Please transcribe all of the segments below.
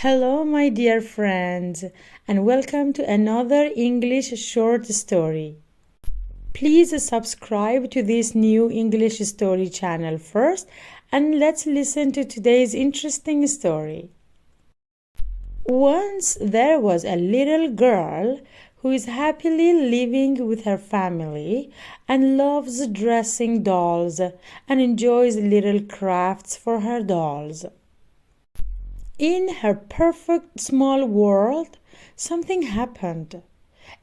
Hello, my dear friends, and welcome to another English short story. Please subscribe to this new English story channel first, and let's listen to today's interesting story. Once there was a little girl who is happily living with her family and loves dressing dolls and enjoys little crafts for her dolls. In her perfect small world, something happened.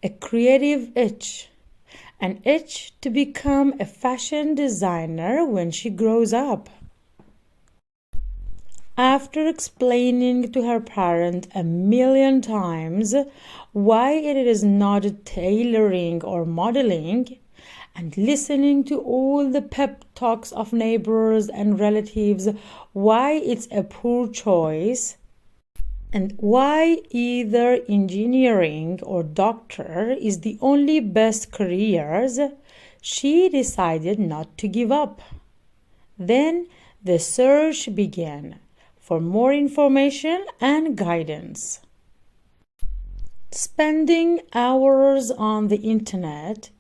A creative itch. An itch to become a fashion designer when she grows up. After explaining to her parent a million times why it is not tailoring or modeling, and listening to all the pep talks of neighbors and relatives why it's a poor choice, and why either engineering or doctor is the only best careers, she decided not to give up. Then the search began for more information and guidance. Spending hours on the internet,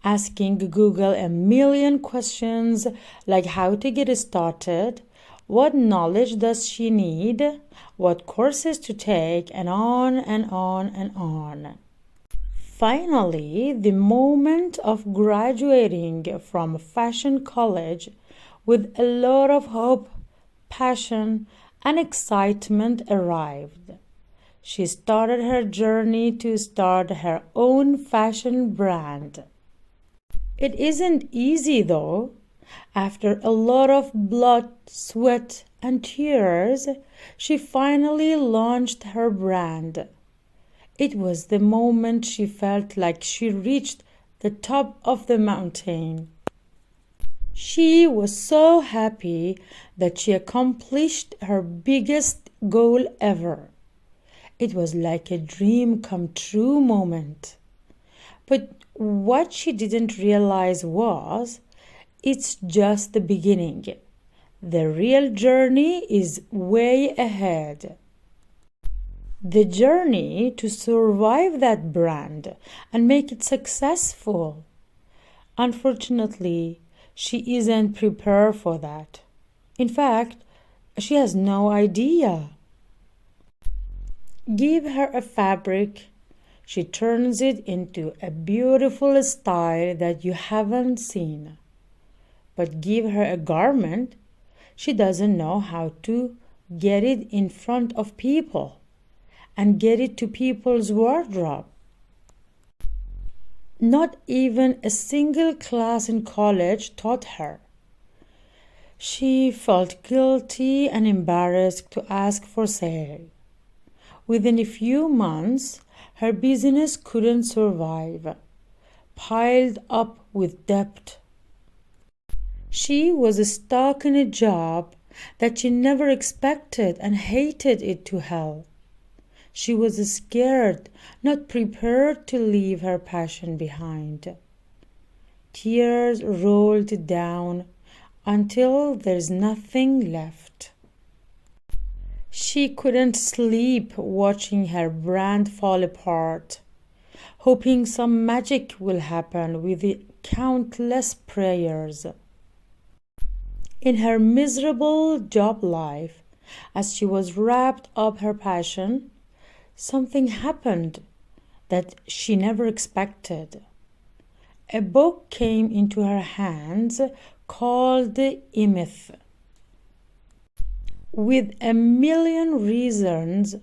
asking Google a million questions like how to get started, what knowledge does she need, what courses to take, and on and on and on. Finally, the moment of graduating from fashion college with a lot of hope, passion, and excitement arrived. She started her journey to start her own fashion brand. It isn't easy though. After a lot of blood, sweat, and tears, she finally launched her brand. It was the moment she felt like she reached the top of the mountain. She was so happy that she accomplished her biggest goal ever. It was like a dream come true moment. But what she didn't realize was, it's just the beginning. The real journey is way ahead. The journey to survive that brand and make it successful. Unfortunately, she isn't prepared for that. In fact, she has no idea. Give her a fabric, she turns it into a beautiful style that you haven't seen. But give her a garment, she doesn't know how to get it in front of people and get it to people's wardrobe. Not even a single class in college taught her. She felt guilty and embarrassed to ask for sale. Within a few months, her business couldn't survive, piled up with debt. She was stuck in a job that she never expected and hated it to hell. She was scared, not prepared to leave her passion behind. Tears rolled down until there's nothing left. She couldn't sleep watching her brand fall apart, hoping some magic will happen with the countless prayers. In her miserable job life, as she was wrapped up her passion, something happened that she never expected. A book came into her hands called Imith. With a million reasons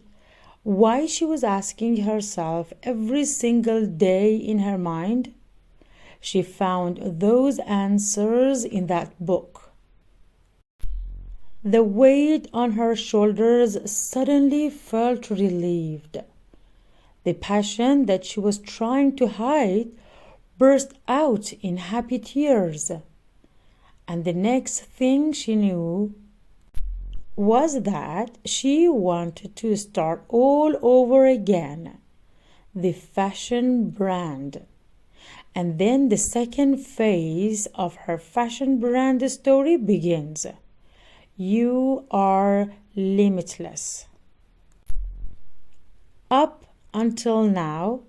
why she was asking herself every single day in her mind, she found those answers in that book. The weight on her shoulders suddenly felt relieved. The passion that she was trying to hide burst out in happy tears. And the next thing she knew was that she wanted to start all over again, the fashion brand. And then the second phase of her fashion brand story begins. You are limitless. Up until now,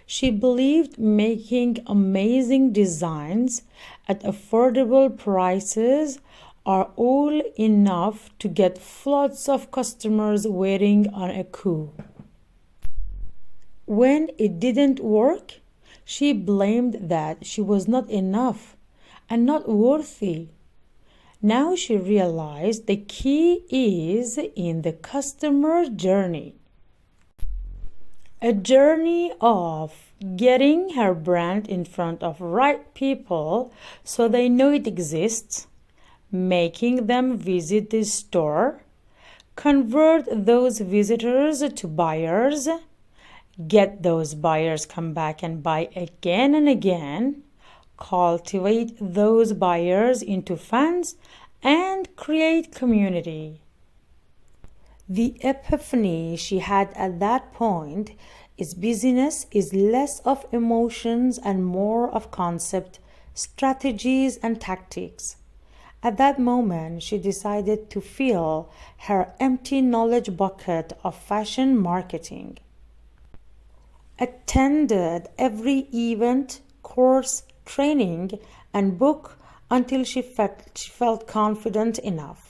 she believed making amazing designs at affordable prices are all enough to get floods of customers waiting on a queue. When it didn't work, she blamed that she was not enough and not worthy. Now she realized the key is in the customer journey. A journey of getting her brand in front of right people so they know it exists, making them visit the store, convert those visitors to buyers, get those buyers come back and buy again and again, cultivate those buyers into fans, and create community. The epiphany she had at that point is business is less of emotions and more of concept, strategies, and tactics. At that moment, she decided to fill her empty knowledge bucket of fashion marketing. Attended every event, course, training, and book until she felt confident enough.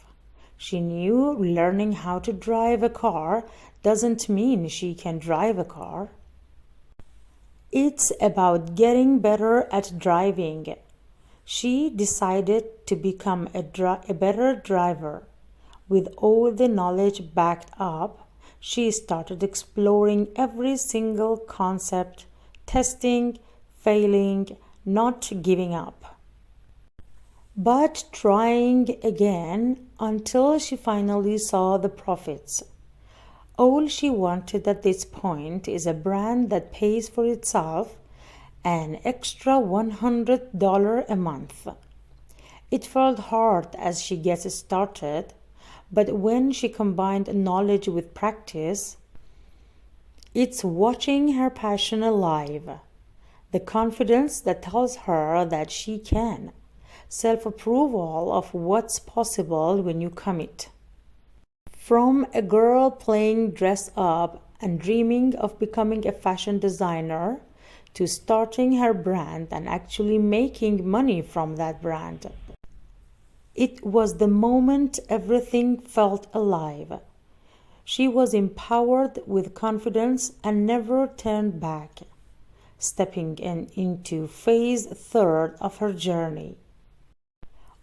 She knew learning how to drive a car doesn't mean she can drive a car. It's about getting better at driving. She decided to become a better driver. With all the knowledge backed up, she started exploring every single concept, testing, failing, not giving up, but trying again until she finally saw the profits. All she wanted at this point is a brand that pays for itself, an extra $100 a month. It felt hard as she gets started, but when she combined knowledge with practice, it's watching her passion alive. The confidence that tells her that she can. Self-approval of what's possible when you commit. From a girl playing dress up and dreaming of becoming a fashion designer to starting her brand and actually making money from that brand. It was the moment everything felt alive. She was empowered with confidence and never turned back, stepping into phase third of her journey.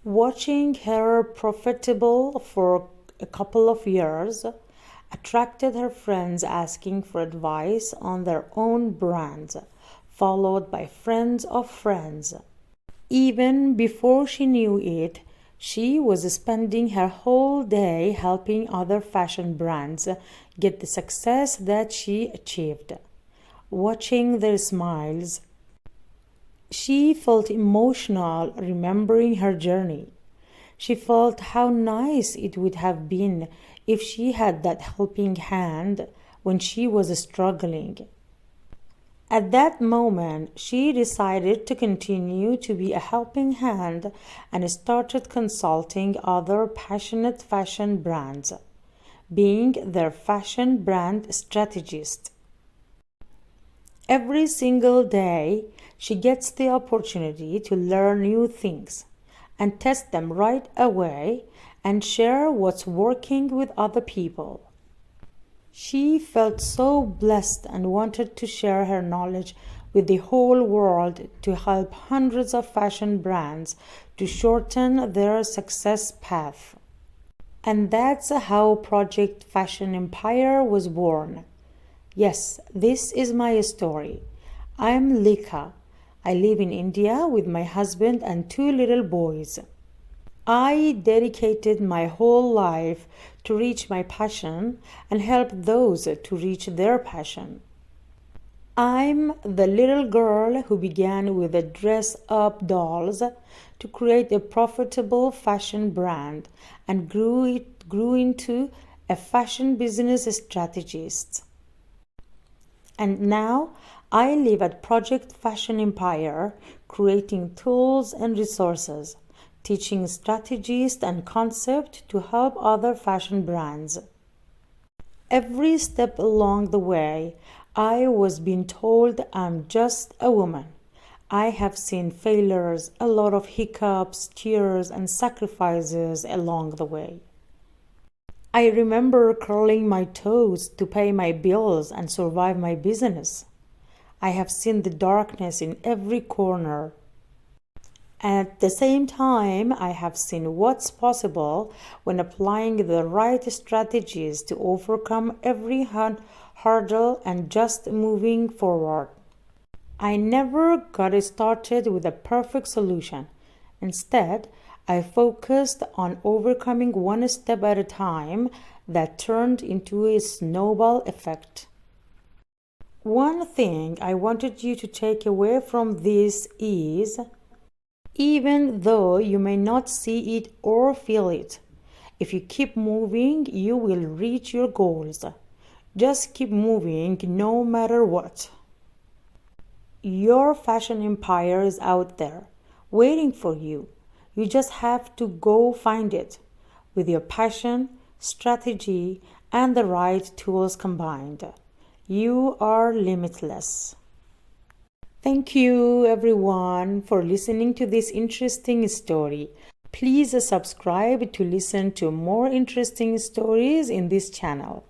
Watching her profitable for a couple of years attracted her friends asking for advice on their own brands, followed by friends of friends. Even before she knew it, she was spending her whole day helping other fashion brands get the success that she achieved. Watching their smiles, she felt emotional remembering her journey. She felt how nice it would have been if she had that helping hand when she was struggling. At that moment, she decided to continue to be a helping hand and started consulting other passionate fashion brands, being their fashion brand strategist. Every single day, she gets the opportunity to learn new things and test them right away and share what's working with other people. She felt so blessed and wanted to share her knowledge with the whole world to help hundreds of fashion brands to shorten their success path. And that's how Project Fashion Empire was born. Yes, this is my story. I'm Lika. I live in India with my husband and 2 little boys. I dedicated my whole life to reach my passion and help those to reach their passion. I'm the little girl who began with the dress-up dolls to create a profitable fashion brand and grew into a fashion business strategist. And now I live at Project Fashion Empire, creating tools and resources, teaching strategies and concepts to help other fashion brands. Every step along the way, I was being told I'm just a woman. I have seen failures, a lot of hiccups, tears, and sacrifices along the way. I remember curling my toes to pay my bills and survive my business. I have seen the darkness in every corner. At the same time, I have seen what's possible when applying the right strategies to overcome every hurdle and just moving forward. I never got started with a perfect solution. Instead, I focused on overcoming one step at a time that turned into a snowball effect. One thing I wanted you to take away from this is even though you may not see it or feel it, if you keep moving, you will reach your goals. Just keep moving no matter what. Your fashion empire is out there, waiting for you. You just have to go find it. With your passion, strategy, and the right tools combined, you are limitless. Thank you, everyone, for listening to this interesting story. Please subscribe to listen to more interesting stories in this channel.